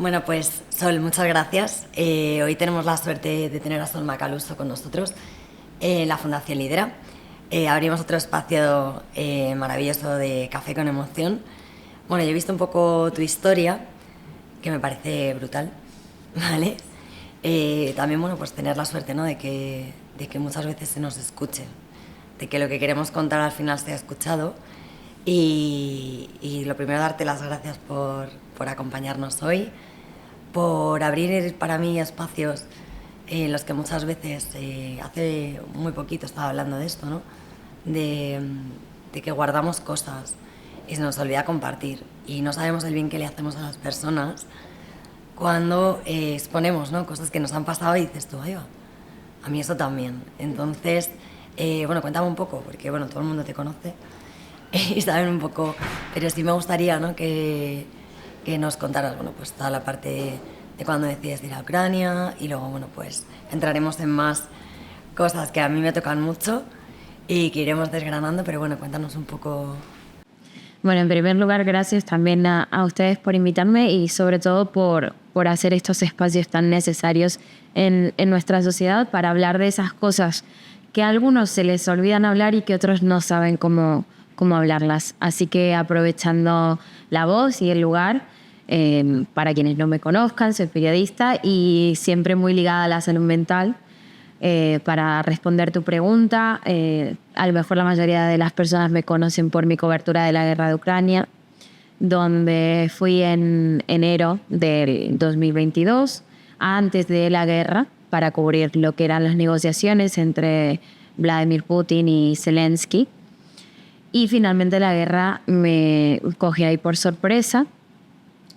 Bueno, pues Sol, muchas gracias. Hoy tenemos la suerte de tener a Sol Macaluso con nosotros en la Fundación Lidera. Abrimos otro espacio maravilloso de Café con Emoción. Bueno, yo he visto un poco tu historia, que me parece brutal, ¿vale? También, bueno, pues tener la suerte, ¿no?, de que muchas veces se nos escuche, de que lo que queremos contar al final sea escuchado. Y lo primero, darte las gracias por acompañarnos hoy, por abrir para mí espacios en los que muchas veces, hace muy poquito estaba hablando de esto, ¿no?, de que guardamos cosas y se nos olvida compartir y no sabemos el bien que le hacemos a las personas cuando exponemos, ¿no?, cosas que nos han pasado y dices tú, ay va, a mí eso también. Entonces, bueno, cuéntame un poco, porque bueno, todo el mundo te conoce y saben un poco, pero sí me gustaría, ¿no?, que nos contaras, bueno, pues toda la parte de cuando decides ir a Ucrania y luego, bueno, pues entraremos en más cosas que a mí me tocan mucho y que iremos desgranando, pero bueno, cuéntanos un poco. Bueno, en primer lugar, gracias también a ustedes por invitarme y sobre todo por hacer estos espacios tan necesarios en nuestra sociedad para hablar de esas cosas que a algunos se les olvidan hablar y que otros no saben cómo hablarlas. Así que aprovechando la voz y el lugar, para quienes no me conozcan, soy periodista y siempre muy ligada a la salud mental. Para responder tu pregunta, a lo mejor la mayoría de las personas me conocen por mi cobertura de la guerra de Ucrania, donde fui en enero del 2022, antes de la guerra, para cubrir lo que eran las negociaciones entre Vladimir Putin y Zelensky. Y finalmente la guerra me cogió ahí por sorpresa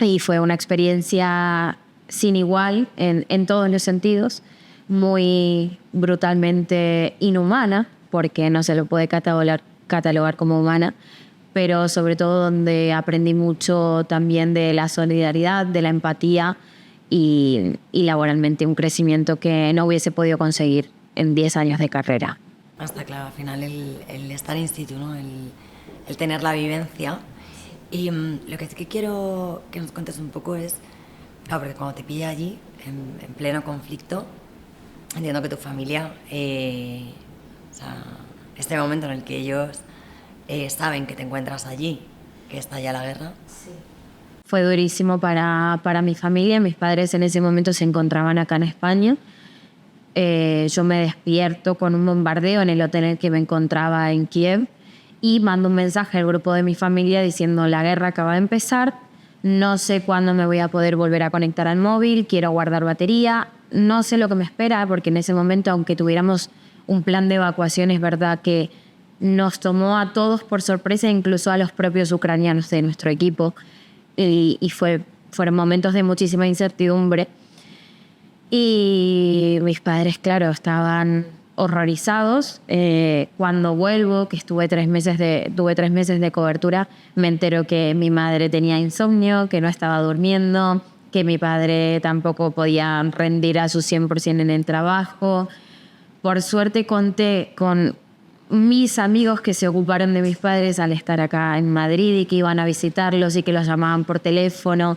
y fue una experiencia sin igual en todos los sentidos, muy brutalmente inhumana, porque no se lo puede catalogar como humana, pero sobre todo donde aprendí mucho también de la solidaridad, de la empatía y laboralmente un crecimiento que no hubiese podido conseguir en 10 años de carrera. Hasta claro, al final el estar in situ, ¿no?, el tener la vivencia. Y lo que sí que quiero que nos cuentes un poco es, claro, porque cuando te pilla allí, en pleno conflicto, entiendo que tu familia, o sea, este momento en el que ellos saben que te encuentras allí, que está ya la guerra. Sí. Fue durísimo para mi familia. Mis padres en ese momento se encontraban acá en España. Yo me despierto con un bombardeo en el hotel en el que me encontraba en Kiev y mando un mensaje al grupo de mi familia diciendo: la guerra acaba de empezar, no sé cuándo me voy a poder volver a conectar al móvil, quiero guardar batería, no sé lo que me espera, porque en ese momento, aunque tuviéramos un plan de evacuación, es verdad que nos tomó a todos por sorpresa, incluso a los propios ucranianos de nuestro equipo, y fueron momentos de muchísima incertidumbre. Y mis padres, claro, estaban horrorizados. Cuando vuelvo, que tuve 3 meses de cobertura, me entero que mi madre tenía insomnio, que no estaba durmiendo, que mi padre tampoco podía rendir a su 100% en el trabajo. Por suerte conté con mis amigos que se ocuparon de mis padres al estar acá en Madrid y que iban a visitarlos y que los llamaban por teléfono.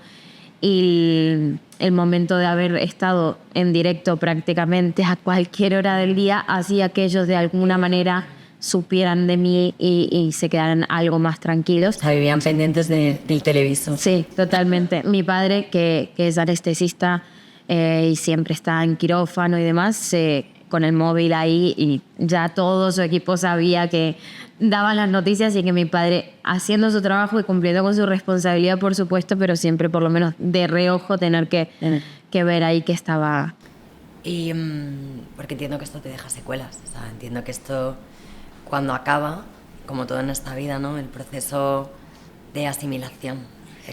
Y el momento de haber estado en directo prácticamente a cualquier hora del día hacía que ellos de alguna manera supieran de mí y se quedaran algo más tranquilos. O sea, vivían pendientes del televisor. Sí, totalmente. Mi padre, que es anestesista y siempre está en quirófano y demás, con el móvil ahí, y ya todo su equipo sabía que daban las noticias y que mi padre haciendo su trabajo y cumpliendo con su responsabilidad, por supuesto, pero siempre por lo menos de reojo tener que ver ahí que estaba. Y porque entiendo que esto te deja secuelas, o sea, entiendo que esto, cuando acaba, como todo en esta vida, ¿no?, el proceso de asimilación,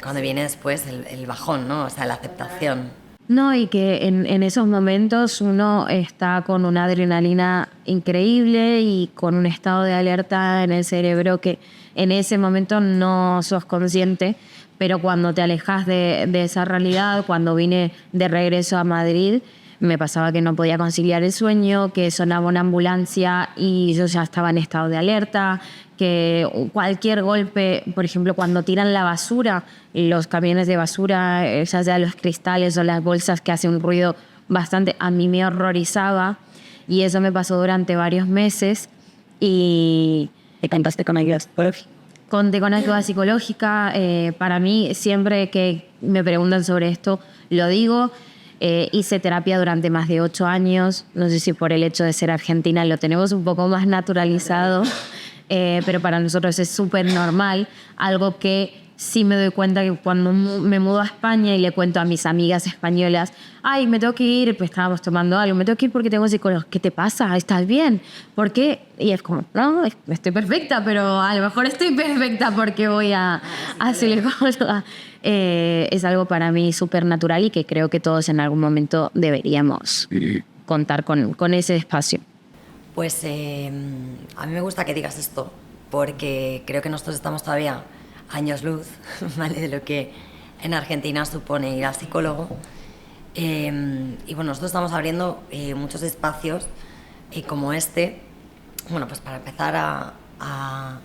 cuando viene después el bajón, ¿no?, o sea, la aceptación. No, y que en esos momentos uno está con una adrenalina increíble y con un estado de alerta en el cerebro que en ese momento no sos consciente, pero cuando te alejas de esa realidad, cuando vine de regreso a Madrid, Me pasaba que no podía conciliar el sueño, que sonaba una ambulancia y yo ya estaba en estado de alerta, que cualquier golpe, por ejemplo, cuando tiran la basura, los camiones de basura, ya sea los cristales o las bolsas que hacen un ruido bastante, a mí me horrorizaba, y eso me pasó durante varios meses. Y ¿Te contaste con ayuda psicológica? conté con ayuda psicológica. Para mí, siempre que me preguntan sobre esto, lo digo. Hice terapia durante más de 8 años. No sé si por el hecho de ser argentina lo tenemos un poco más naturalizado, pero para nosotros es súper normal. Algo que sí me doy cuenta que cuando me mudo a España y le cuento a mis amigas españolas, ay, me tengo que ir, pues estábamos tomando algo, me tengo que ir porque tengo psicólogo. ¿Qué te pasa? ¿Estás bien? ¿Por qué? Y es como, no, estoy perfecta, pero a lo mejor estoy perfecta porque voy a psicóloga. Es algo para mí súper natural y que creo que todos en algún momento deberíamos contar con ese espacio. Pues a mí me gusta que digas esto, porque creo que nosotros estamos todavía años luz, ¿vale?, de lo que en Argentina supone ir al psicólogo. Y bueno, nosotros estamos abriendo muchos espacios como este, bueno, pues para empezar a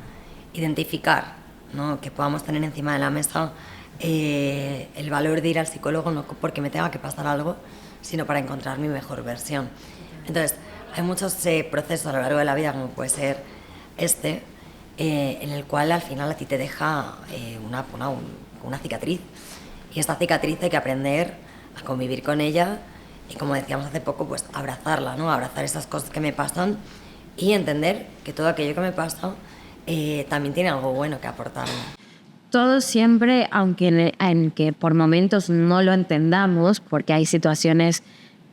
identificar, ¿no?, que podamos tener encima de la mesa el valor de ir al psicólogo, no porque me tenga que pasar algo, sino para encontrar mi mejor versión. Entonces, hay muchos procesos a lo largo de la vida, como puede ser este, en el cual al final a ti te deja una cicatriz. Y esta cicatriz hay que aprender a convivir con ella y, como decíamos hace poco, pues abrazarla, ¿no? Abrazar esas cosas que me pasan y entender que todo aquello que me pasa también tiene algo bueno que aportarme. Todo siempre, aunque en que por momentos no lo entendamos, porque hay situaciones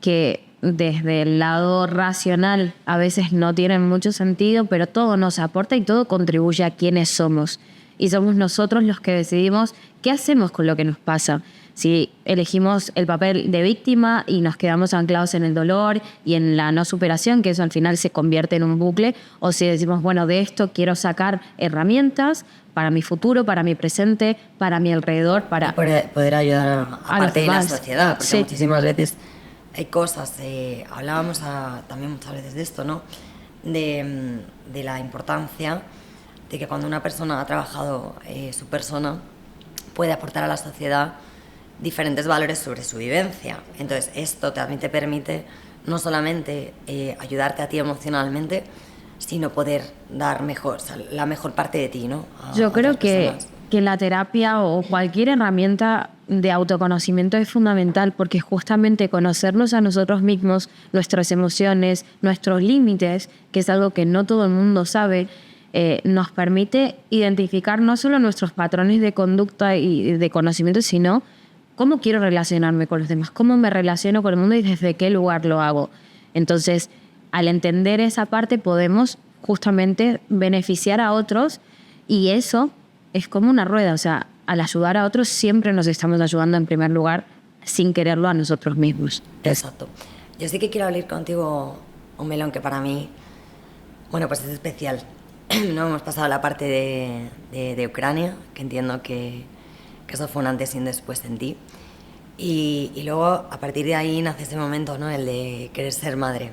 que desde el lado racional a veces no tienen mucho sentido, pero todo nos aporta y todo contribuye a quiénes somos. Y somos nosotros los que decidimos qué hacemos con lo que nos pasa. Si elegimos el papel de víctima y nos quedamos anclados en el dolor y en la no superación, que eso al final se convierte en un bucle, o si decimos, bueno, de esto quiero sacar herramientas para mi futuro, para mi presente, para mi alrededor, para poder ayudar a parte de la sociedad, porque sí, muchísimas veces hay cosas, hablábamos también muchas veces de esto, ¿no?, de la importancia de que cuando una persona ha trabajado su persona puede aportar a la sociedad diferentes valores sobre su vivencia. Entonces esto también te permite no solamente ayudarte a ti emocionalmente, sino poder dar mejor, o sea, la mejor parte de ti, ¿no?, yo creo que la terapia o cualquier herramienta de autoconocimiento es fundamental, porque justamente conocernos a nosotros mismos, nuestras emociones, nuestros límites, que es algo que no todo el mundo sabe, nos permite identificar no solo nuestros patrones de conducta y de conocimiento, sino cómo quiero relacionarme con los demás, cómo me relaciono con el mundo y desde qué lugar lo hago. Entonces, al entender esa parte podemos justamente beneficiar a otros, y eso es como una rueda. O sea, al ayudar a otros siempre nos estamos ayudando en primer lugar, sin quererlo, a nosotros mismos. Exacto. Yo sí que quiero abrir contigo un melón que para mí, bueno, pues es especial. No hemos pasado la parte de Ucrania, que entiendo que eso fue un antes y un después en ti. Y luego, a partir de ahí, nace ese momento, ¿no?, el de querer ser madre.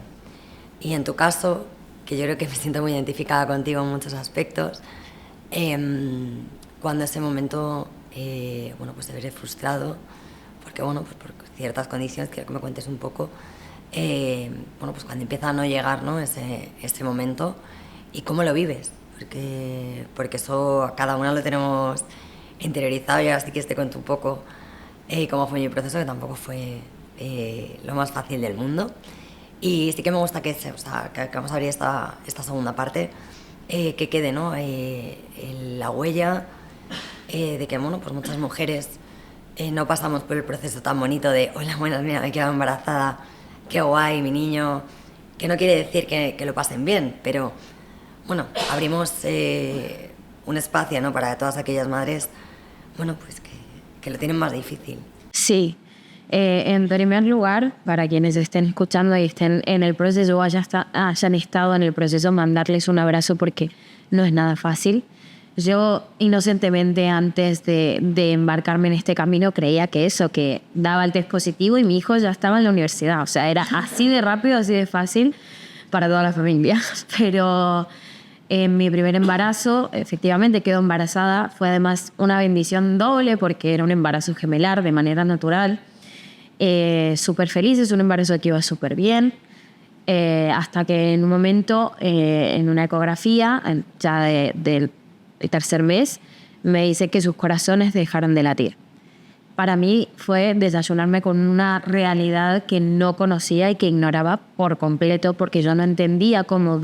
Y en tu caso, que yo creo que me siento muy identificada contigo en muchos aspectos, cuando ese momento, bueno, pues te veré frustrado, porque, bueno, pues por ciertas condiciones, quiero que me cuentes un poco, bueno, pues cuando empieza a no llegar, ¿no?, ese momento, y cómo lo vives, porque eso a cada una lo tenemos interiorizado. Y así que te cuento un poco cómo fue mi proceso, que tampoco fue lo más fácil del mundo. Y sí que me gusta que vamos a abrir esta segunda parte, que quede, ¿no?, la huella de que, bueno, pues muchas mujeres no pasamos por el proceso tan bonito de hola, buenas, mira, me he quedado embarazada, qué guay, mi niño, que no quiere decir que lo pasen bien, pero bueno, abrimos un espacio, ¿no?, para todas aquellas madres, bueno, pues que lo tienen más difícil. Sí. En primer lugar, para quienes estén escuchando y estén en el proceso o hayan estado en el proceso, mandarles un abrazo, porque no es nada fácil. Yo inocentemente antes de embarcarme en este camino creía que eso, que daba el test positivo y mi hijo ya estaba en la universidad. O sea, era así de rápido, así de fácil para toda la familia. Pero en mi primer embarazo, efectivamente quedó embarazada. Fue además una bendición doble porque era un embarazo gemelar de manera natural. Súper feliz, es un embarazo que iba súper bien. Hasta que en un momento, en una ecografía, ya del tercer mes, me dice que sus corazones dejaron de latir. Para mí fue desayunarme con una realidad que no conocía y que ignoraba por completo, porque yo no entendía cómo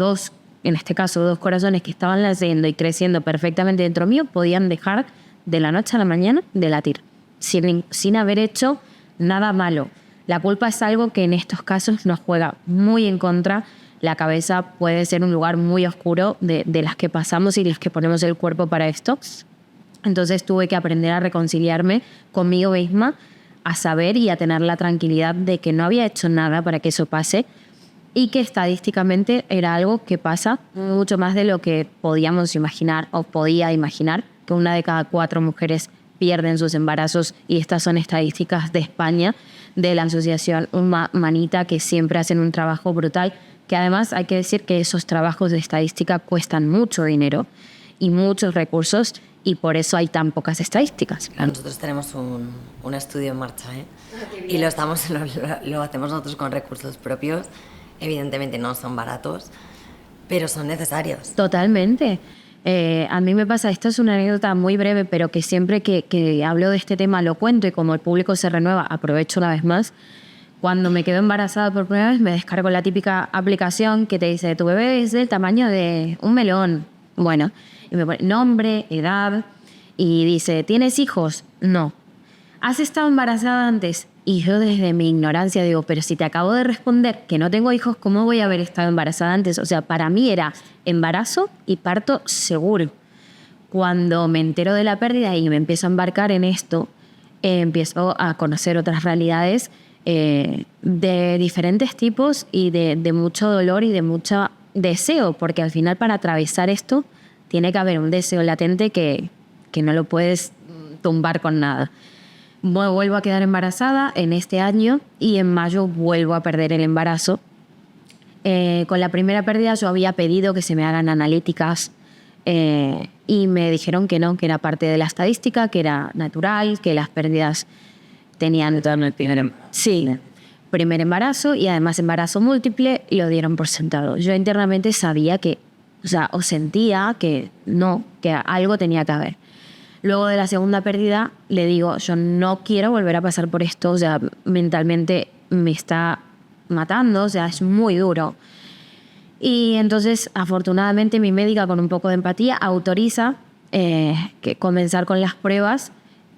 en este caso dos corazones que estaban latiendo y creciendo perfectamente dentro mío, podían dejar de la noche a la mañana de latir, sin haber hecho nada malo. La culpa es algo que en estos casos nos juega muy en contra. La cabeza puede ser un lugar muy oscuro de las que pasamos y las que ponemos el cuerpo para esto. Entonces tuve que aprender a reconciliarme conmigo misma, a saber y a tener la tranquilidad de que no había hecho nada para que eso pase y que estadísticamente era algo que pasa mucho más de lo que podíamos imaginar o podía imaginar, que 1 de cada 4 mujeres pierden sus embarazos, y estas son estadísticas de España, de la asociación Manita, que siempre hacen un trabajo brutal, que además hay que decir que esos trabajos de estadística cuestan mucho dinero y muchos recursos, y por eso hay tan pocas estadísticas. Claro, nosotros tenemos un estudio en marcha, y lo hacemos nosotros con recursos propios. Evidentemente no son baratos, pero son necesarios. Totalmente. A mí me pasa, esto es una anécdota muy breve, pero que siempre que hablo de este tema lo cuento, y como el público se renueva, aprovecho una vez más. Cuando me quedo embarazada por primera vez, me descargo la típica aplicación que te dice: tu bebé es del tamaño de un melón. Bueno, y me pone nombre, edad, y dice: ¿tienes hijos? No. ¿Has estado embarazada antes? Y yo desde mi ignorancia digo: pero si te acabo de responder que no tengo hijos, ¿cómo voy a haber estado embarazada antes? O sea, para mí era embarazo y parto seguro. Cuando me entero de la pérdida y me empiezo a embarcar en esto, empiezo a conocer otras realidades de diferentes tipos y de mucho dolor y de mucho deseo, porque al final para atravesar esto tiene que haber un deseo latente que no lo puedes tumbar con nada. Vuelvo a quedar embarazada en este año y en mayo vuelvo a perder el embarazo. Con la primera pérdida yo había pedido que se me hagan analíticas y me dijeron que no, que era parte de la estadística, que era natural, que las pérdidas tenían... Sí, primer embarazo y además embarazo múltiple, y lo dieron por sentado. Yo internamente sabía que, o sentía que no, que algo tenía que haber. Luego de la segunda pérdida le digo: yo no quiero volver a pasar por esto, o sea, mentalmente me está matando, o sea, es muy duro. Y entonces, afortunadamente, mi médica, con un poco de empatía, autoriza que comenzar con las pruebas,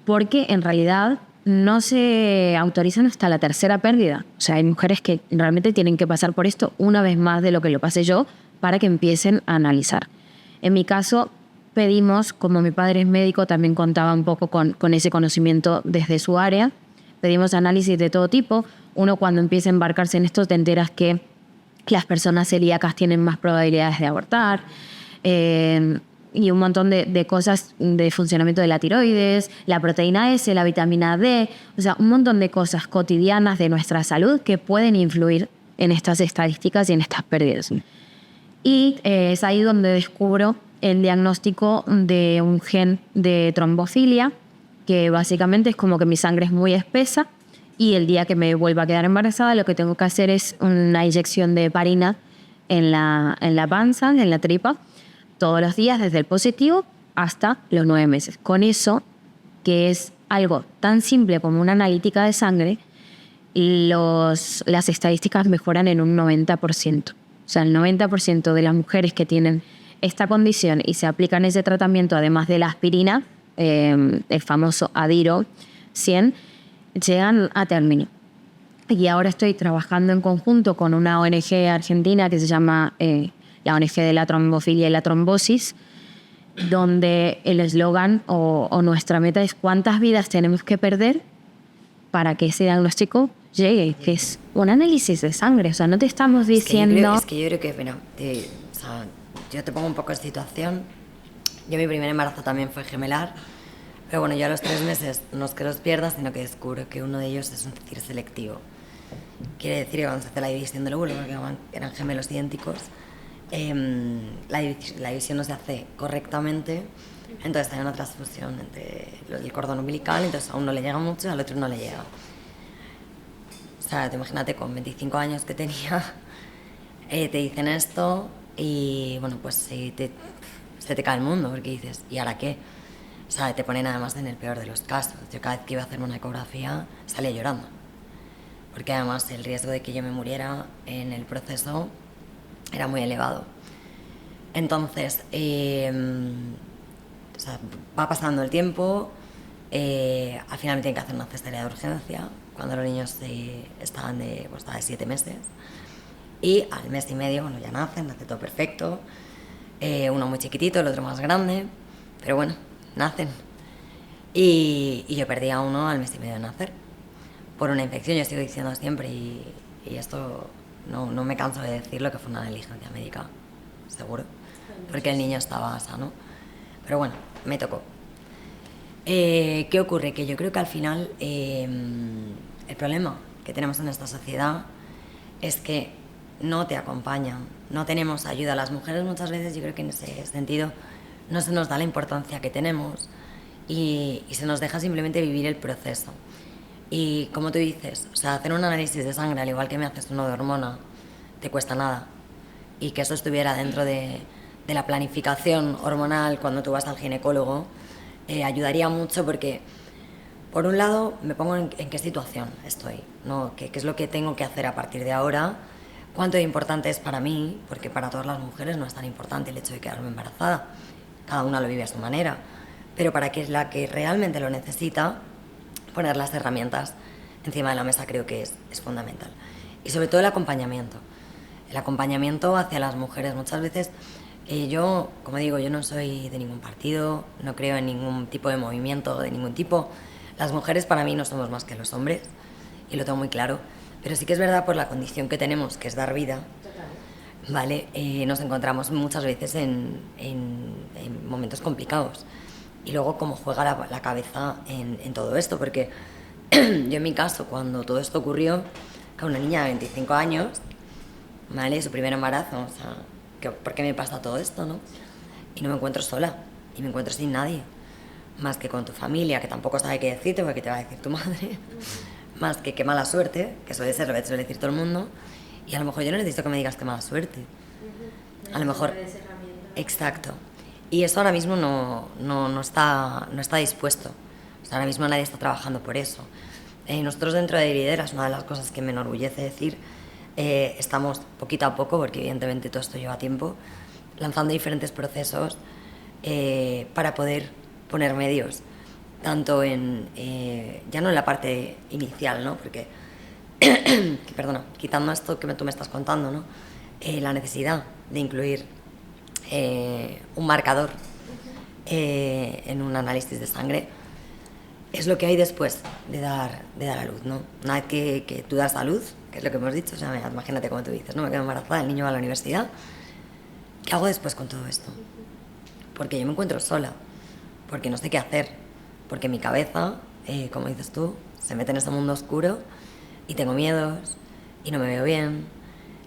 porque en realidad no se autorizan hasta la tercera pérdida. O sea, hay mujeres que realmente tienen que pasar por esto una vez más de lo que lo pasé yo para que empiecen a analizar. En mi caso, pedimos, como mi padre es médico, también contaba un poco con ese conocimiento desde su área, pedimos análisis de todo tipo. Uno, cuando empieza a embarcarse en esto, te enteras que las personas celíacas tienen más probabilidades de abortar, y un montón de cosas de funcionamiento de la tiroides, la proteína S, la vitamina D, o sea, un montón de cosas cotidianas de nuestra salud que pueden influir en estas estadísticas y en estas pérdidas. Y es ahí donde descubro el diagnóstico de un gen de trombofilia, que básicamente es como que mi sangre es muy espesa, y el día que me vuelva a quedar embarazada lo que tengo que hacer es una inyección de heparina en la panza, en la tripa, todos los días desde el positivo hasta los 9 meses. Con eso, que es algo tan simple como una analítica de sangre, las estadísticas mejoran en un 90%. O sea, el 90% de las mujeres que tienen esta condición y se aplican ese tratamiento, además de la aspirina, el famoso Adiro 100, llegan a término. Y ahora estoy trabajando en conjunto con una ONG argentina que se llama la ONG de la trombofilia y la trombosis, donde el eslogan o nuestra meta es: ¿cuántas vidas tenemos que perder para que ese diagnóstico llegue? Que es un análisis de sangre. O sea, no te estamos diciendo... Es que yo creo que, mira, yo te pongo un poco en situación. Yo mi primer embarazo también fue gemelar, pero bueno, yo a los 3 meses no es que los pierdas, sino que descubro que uno de ellos es un CIR selectivo. Quiere decir que cuando se hace la división del óvulo, porque eran gemelos idénticos, la división no se hace correctamente, entonces hay una transfusión entre el cordón umbilical, entonces a uno le llega mucho y al otro no le llega. O sea, te imagínate con 25 años que tenía, te dicen esto y bueno, pues se te cae el mundo porque dices, ¿y ahora qué? O sea, te ponen además en el peor de los casos. Yo cada vez que iba a hacerme una ecografía salía llorando, porque además el riesgo de que yo me muriera en el proceso era muy elevado. Entonces, o sea, va pasando el tiempo, al final me tienen que hacer una cesárea de urgencia cuando los niños estaban de 7 meses, y al mes y medio, bueno, ya nace todo perfecto, uno muy chiquitito, el otro más grande, pero bueno, nacen. Y yo perdí a uno al mes y medio de nacer por una infección. Yo sigo diciendo siempre, y esto no me canso de decirlo, que fue una negligencia médica, seguro, porque el niño estaba sano. Pero bueno, me tocó. ¿Qué ocurre? Que yo creo que al final el problema que tenemos en esta sociedad es que no te acompañan, no tenemos ayuda. Las mujeres muchas veces, yo creo que en ese sentido no se nos da la importancia que tenemos y se nos deja simplemente vivir el proceso. Y como tú dices, o sea, hacer un análisis de sangre, al igual que me haces uno de hormona, te cuesta nada. Y que eso estuviera dentro de la planificación hormonal cuando tú vas al ginecólogo, ayudaría mucho, porque por un lado me pongo en qué situación estoy, ¿no? ¿Qué es lo que tengo que hacer a partir de ahora? ¿Cuánto de importante es para mí? Porque para todas las mujeres no es tan importante el hecho de quedarme embarazada. Cada una lo vive a su manera. Pero para que es la que realmente lo necesita, poner las herramientas encima de la mesa creo que es fundamental. Y sobre todo el acompañamiento. El acompañamiento hacia las mujeres. Muchas veces yo, como digo, yo no soy de ningún partido, no creo en ningún tipo de movimiento de ningún tipo. Las mujeres para mí no somos más que los hombres, y lo tengo muy claro. Pero sí que es verdad, por la condición que tenemos, que es dar vida, ¿vale? Nos encontramos muchas veces en momentos complicados. Y luego cómo juega la cabeza en todo esto, porque yo en mi caso, cuando todo esto ocurrió, que una niña de 25 años, ¿vale? Su primer embarazo, o sea, ¿por qué me pasa todo esto, no? Y no me encuentro sola, y me encuentro sin nadie, más que con tu familia, que tampoco sabe qué decirte, porque te va a decir tu madre, más que qué mala suerte, que suele ser lo que suele decir todo el mundo, y a lo mejor yo no necesito que me digas qué mala suerte. A lo mejor... Exacto. Y eso ahora mismo no está dispuesto. O sea, ahora mismo nadie está trabajando por eso. Nosotros dentro de Lideras, una de las cosas que me enorgullece decir, estamos poquito a poco, porque evidentemente todo esto lleva tiempo, lanzando diferentes procesos para poder poner medios, tanto ya no en la parte inicial, ¿no? Porque, perdona, quitando esto que tú me estás contando, ¿no? La necesidad de incluir un marcador en un análisis de sangre es lo que hay después de dar a luz, ¿no? Una vez que tú das a luz, que es lo que hemos dicho, o sea, imagínate como tú dices, ¿no? Me quedo embarazada, el niño va a la universidad, ¿qué hago después con todo esto? Porque yo me encuentro sola, porque no sé qué hacer, porque mi cabeza, como dices tú, se mete en ese mundo oscuro y tengo miedos y no me veo bien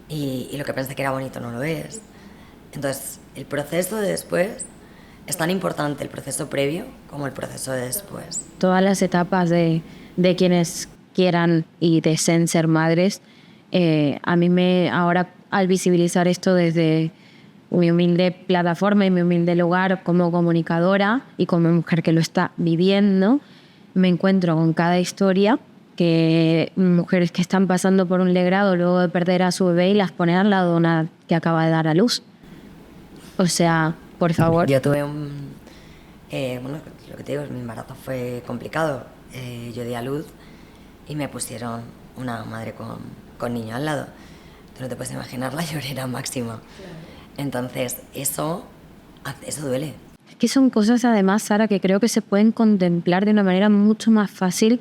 y lo que pensé que era bonito no lo es. Entonces, el proceso de después es tan importante, el proceso previo como el proceso de después. Todas las etapas de quienes quieran y deseen ser madres, a mí ahora, al visibilizar esto desde mi humilde plataforma y mi humilde lugar como comunicadora y como mujer que lo está viviendo, me encuentro con cada historia, que mujeres que están pasando por un legrado luego de perder a su bebé y las ponen al lado de una que acaba de dar a luz. O sea, por favor. Yo tuve bueno, lo que te digo, mi embarazo fue complicado. Yo di a luz y me pusieron una madre con niño al lado. Tú no te puedes imaginar la llorera máxima. Claro. Entonces, eso duele. Es que son cosas, además, Sara, que creo que se pueden contemplar de una manera mucho más fácil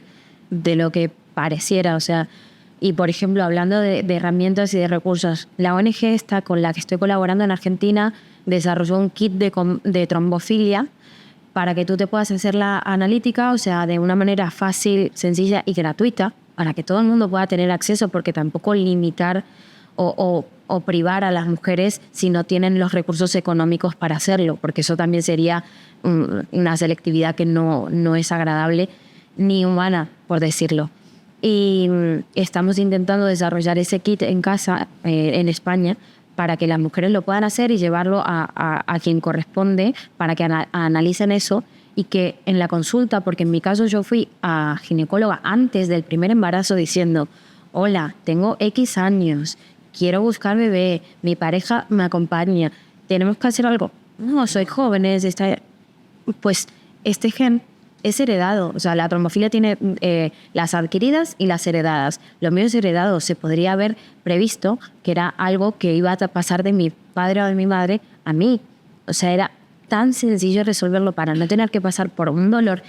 de lo que pareciera. O sea, y por ejemplo, hablando de herramientas y de recursos, la ONG esta con la que estoy colaborando en Argentina desarrolló un kit de trombofilia para que tú te puedas hacer la analítica, o sea, de una manera fácil, sencilla y gratuita, para que todo el mundo pueda tener acceso, porque tampoco limitar o privar a las mujeres si no tienen los recursos económicos para hacerlo, porque eso también sería una selectividad que no es agradable ni humana, por decirlo. Y estamos intentando desarrollar ese kit en casa, en España, para que las mujeres lo puedan hacer y llevarlo a quien corresponde para que analicen eso y que en la consulta, porque en mi caso yo fui a ginecóloga antes del primer embarazo diciendo, hola, tengo X años, quiero buscar bebé, mi pareja me acompaña, ¿tenemos que hacer algo? No, soy joven, pues este gen es heredado, o sea, la trombofilia tiene las adquiridas y las heredadas. Lo mío es heredado, se podría haber previsto que era algo que iba a pasar de mi padre o de mi madre a mí. O sea, era tan sencillo resolverlo para no tener que pasar por un dolor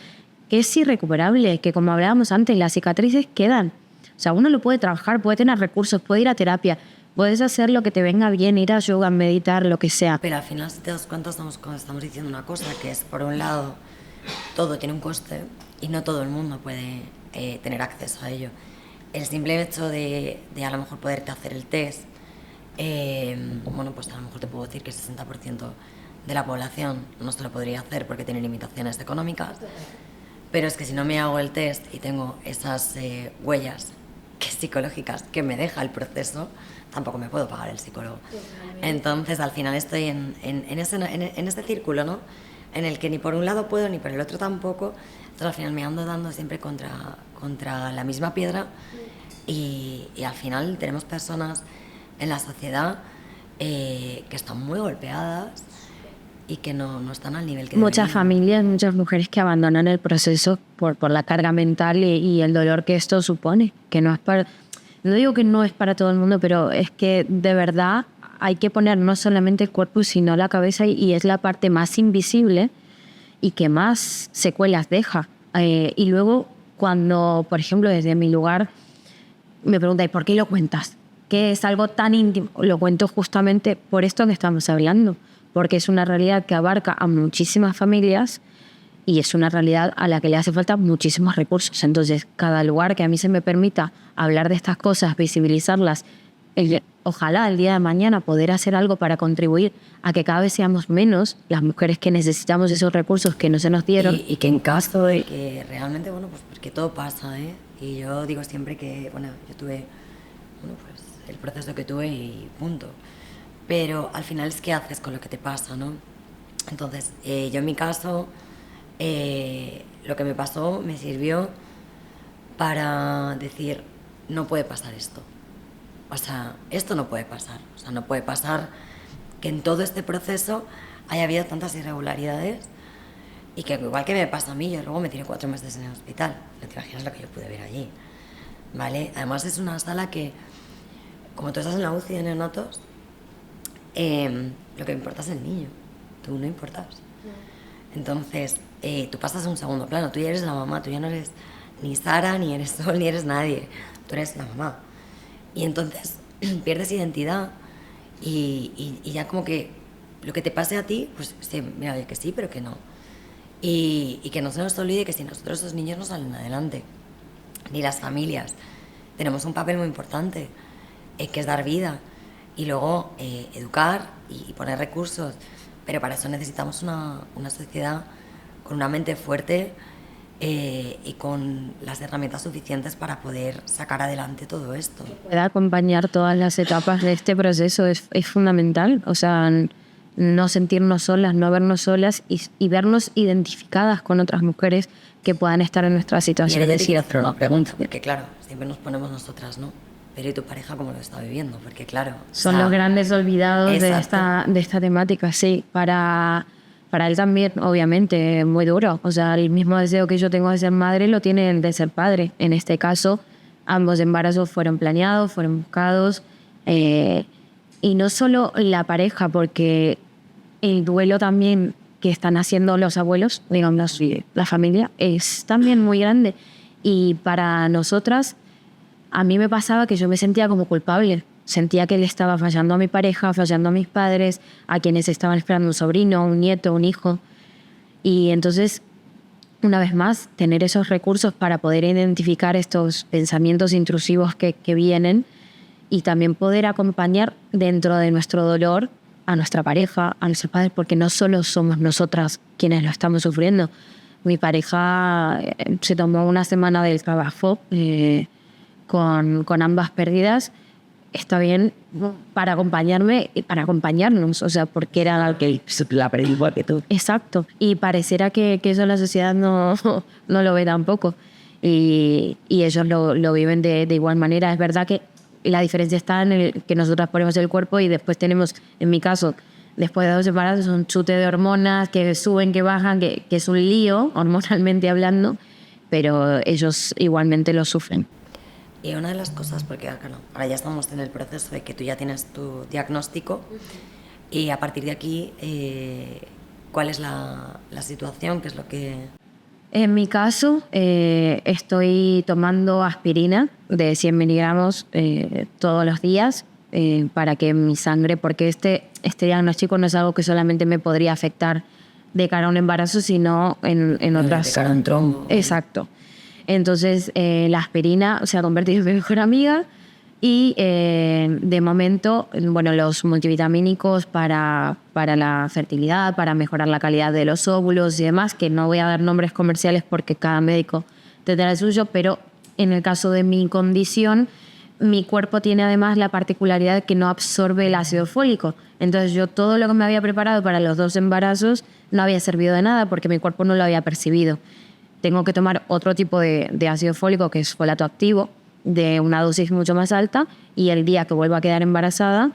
que es irrecuperable, que como hablábamos antes, las cicatrices quedan. O sea, uno lo puede trabajar, puede tener recursos, puede ir a terapia, puedes hacer lo que te venga bien, ir a yoga, meditar, lo que sea. Pero al final, si te das cuenta, estamos diciendo una cosa, que es, por un lado, todo tiene un coste y no todo el mundo puede tener acceso a ello. El simple hecho de a lo mejor poderte hacer el test, bueno, pues a lo mejor te puedo decir que el 60% de la población no se lo podría hacer porque tiene limitaciones económicas, pero es que si no me hago el test y tengo esas huellas psicológicas que me deja el proceso, tampoco me puedo pagar el psicólogo. Entonces, al final estoy en ese círculo, ¿no?, en el que ni por un lado puedo ni por el otro tampoco. Entonces al final me ando dando siempre contra la misma piedra y al final tenemos personas en la sociedad que están muy golpeadas y que no están al nivel que muchas deberían. Familias, muchas mujeres que abandonan el proceso por la carga mental y el dolor que esto supone, que no es para, no digo que no es para todo el mundo, pero es que de verdad hay que poner no solamente el cuerpo, sino la cabeza, y es la parte más invisible y que más secuelas deja. Y luego, cuando, por ejemplo, desde mi lugar, me preguntáis, ¿por qué lo cuentas? ¿Qué es algo tan íntimo? Lo cuento justamente por esto que estamos hablando, porque es una realidad que abarca a muchísimas familias y es una realidad a la que le hace falta muchísimos recursos. Entonces, cada lugar que a mí se me permita hablar de estas cosas, visibilizarlas, ojalá el día de mañana poder hacer algo para contribuir a que cada vez seamos menos las mujeres que necesitamos esos recursos que no se nos dieron. Y que en caso de que realmente, bueno, pues porque todo pasa, ¿eh? Y yo digo siempre que, bueno, yo tuve, bueno, pues el proceso que tuve y punto. Pero al final es qué haces con lo que te pasa, ¿no? Entonces, yo en mi caso, lo que me pasó me sirvió para decir, no puede pasar esto. O sea, esto no puede pasar. O sea, no puede pasar que en todo este proceso haya habido tantas irregularidades y que igual que me pasa a mí, yo luego me tiré 4 meses en el hospital. No te imaginas lo que yo pude ver allí, ¿vale? Además es una sala que, como tú estás en la UCI de neonatos, lo que importa es el niño. Tú no importas. Entonces, tú pasas a un segundo plano. Tú ya eres la mamá. Tú ya no eres ni Sara, ni eres Sol, ni eres nadie. Tú eres la mamá. Y entonces pierdes identidad y ya como que lo que te pase a ti, pues sí, mira, que sí, pero que no. Y que no se nos olvide que si nosotros esos niños no salen adelante, ni las familias, tenemos un papel muy importante, que es dar vida y luego educar y poner recursos. Pero para eso necesitamos una sociedad con una mente fuerte y con las herramientas suficientes para poder sacar adelante todo esto. Pueda acompañar todas las etapas de este proceso es fundamental. O sea, no sentirnos solas, no vernos solas y vernos identificadas con otras mujeres que puedan estar en nuestra situación. Quiero decir, hacer una pregunta, porque claro, siempre nos ponemos nosotras, ¿no? Pero ¿y tu pareja cómo lo está viviendo? Porque claro... Son los grandes olvidados de esta temática, sí. Para él también, obviamente, muy duro. O sea, el mismo deseo que yo tengo de ser madre lo tiene el de ser padre. En este caso, ambos embarazos fueron planeados, fueron buscados. Y no solo la pareja, porque el duelo también que están haciendo los abuelos, digamos, la familia, es también muy grande. Y para nosotras, a mí me pasaba que yo me sentía como culpable. Sentía que le estaba fallando a mi pareja, fallando a mis padres, a quienes estaban esperando un sobrino, un nieto, un hijo. Y entonces, una vez más, tener esos recursos para poder identificar estos pensamientos intrusivos que vienen y también poder acompañar dentro de nuestro dolor a nuestra pareja, a nuestros padres, porque no solo somos nosotras quienes lo estamos sufriendo. Mi pareja se tomó una semana del trabajo con ambas pérdidas. Está bien para acompañarme y para acompañarnos, o sea, porque era algo que La perdí igual que tú. exacto, y pareciera que eso la sociedad no lo ve tampoco, y ellos lo viven de igual manera. Es verdad que la diferencia está en el que nosotras ponemos el cuerpo y después tenemos, en mi caso, después de 2 embarazos, un chute de hormonas que suben, que bajan, que es un lío hormonalmente hablando, pero ellos igualmente lo sufren. Y una de las cosas, porque ahora ya estamos en el proceso de que tú ya tienes tu diagnóstico y a partir de aquí, ¿cuál es la situación? ¿Qué es lo que...? En mi caso, estoy tomando aspirina de 100 miligramos todos los días para que mi sangre, porque este diagnóstico no es algo que solamente me podría afectar de cara a un embarazo, sino en otras... De cara a un trombo. Exacto. Entonces, la aspirina se ha convertido en mi mejor amiga y de momento, bueno, los multivitamínicos para la fertilidad, para mejorar la calidad de los óvulos y demás, que no voy a dar nombres comerciales porque cada médico tendrá el suyo, pero en el caso de mi condición, mi cuerpo tiene además la particularidad de que no absorbe el ácido fólico. Entonces yo todo lo que me había preparado para los 2 embarazos no había servido de nada porque mi cuerpo no lo había percibido. Tengo que tomar otro tipo de ácido fólico, que es folato activo, de una dosis mucho más alta, y el día que vuelva a quedar embarazada,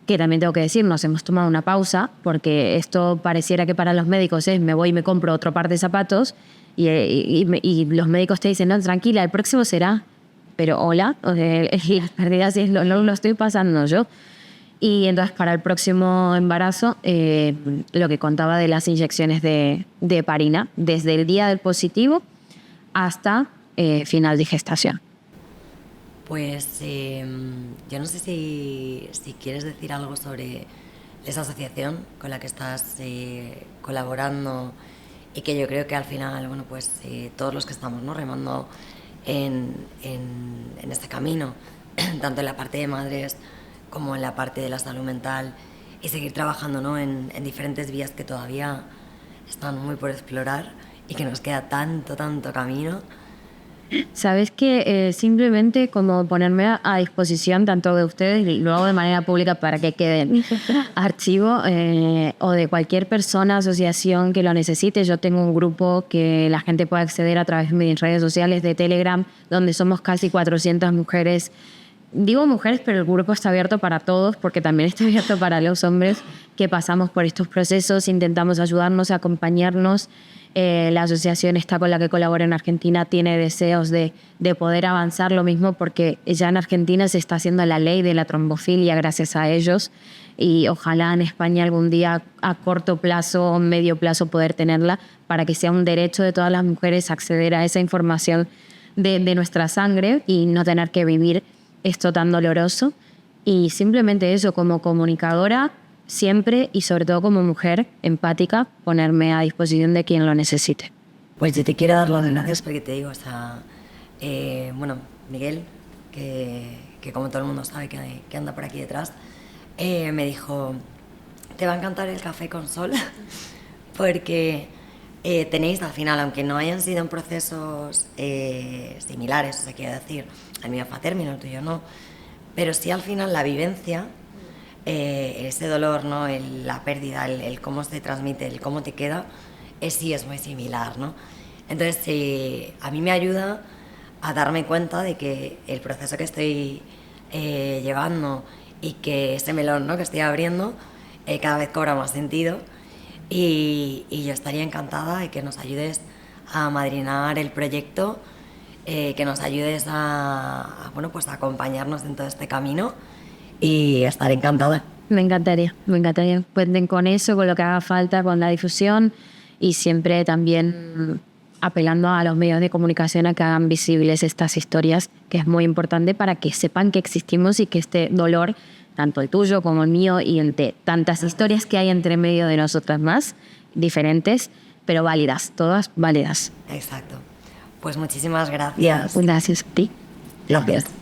que también tengo que decir, nos hemos tomado una pausa, porque esto pareciera que para los médicos es me voy y me compro otro par de zapatos, y los médicos te dicen, no, tranquila, el próximo será, pero hola, las pérdidas lo estoy pasando yo. Y entonces para el próximo embarazo, lo que contaba de las inyecciones de heparina, desde el día del positivo hasta final de gestación. Pues yo no sé si quieres decir algo sobre esa asociación con la que estás colaborando y que yo creo que al final, bueno, pues todos los que estamos, ¿no?, remando en este camino, tanto en la parte de madres como en la parte de la salud mental, y seguir trabajando, ¿no?, en diferentes vías que todavía están muy por explorar y que nos queda tanto camino. Sabes que simplemente como ponerme a disposición tanto de ustedes, y lo hago de manera pública para que quede en archivo, o de cualquier persona, asociación que lo necesite. Yo tengo un grupo que la gente puede acceder a través de mis redes sociales de Telegram, donde somos casi 400 mujeres. Digo mujeres, pero el grupo está abierto para todos, porque también está abierto para los hombres que pasamos por estos procesos. Intentamos ayudarnos, acompañarnos. La asociación esta con la que colaboro en Argentina tiene deseos de poder avanzar lo mismo, porque ya en Argentina se está haciendo la ley de la trombofilia gracias a ellos, y ojalá en España algún día a corto plazo o medio plazo poder tenerla, para que sea un derecho de todas las mujeres acceder a esa información de nuestra sangre y no tener que vivir esto tan doloroso. Y simplemente eso, como comunicadora, siempre, y sobre todo como mujer empática, ponerme a disposición de quien lo necesite. Pues yo te quiero dar las gracias porque te digo, o sea, bueno, Miguel, que como todo el mundo sabe que anda por aquí detrás, me dijo, te va a encantar el café con Sol, porque tenéis al final, aunque no hayan sido en procesos similares, o sea, quiero decir, el mío fue a término, el tuyo no, pero sí al final la vivencia, ese dolor, ¿no?, la pérdida, el cómo se transmite, el cómo te queda, sí es muy similar, ¿no? Entonces a mí me ayuda a darme cuenta de que el proceso que estoy llevando y que ese melón, ¿no?, que estoy abriendo cada vez cobra más sentido, y yo estaría encantada de que nos ayudes a madrinar el proyecto, que nos ayudes bueno, pues a acompañarnos en todo este camino, y estaré encantada. Me encantaría. Cuenten con eso, con lo que haga falta, con la difusión, y siempre también apelando a los medios de comunicación a que hagan visibles estas historias, que es muy importante para que sepan que existimos y que este dolor, tanto el tuyo como el mío y el de tantas historias que hay entre medio de nosotras más, diferentes, pero válidas, todas válidas. Exacto. Pues muchísimas gracias. Gracias a ti. Gracias.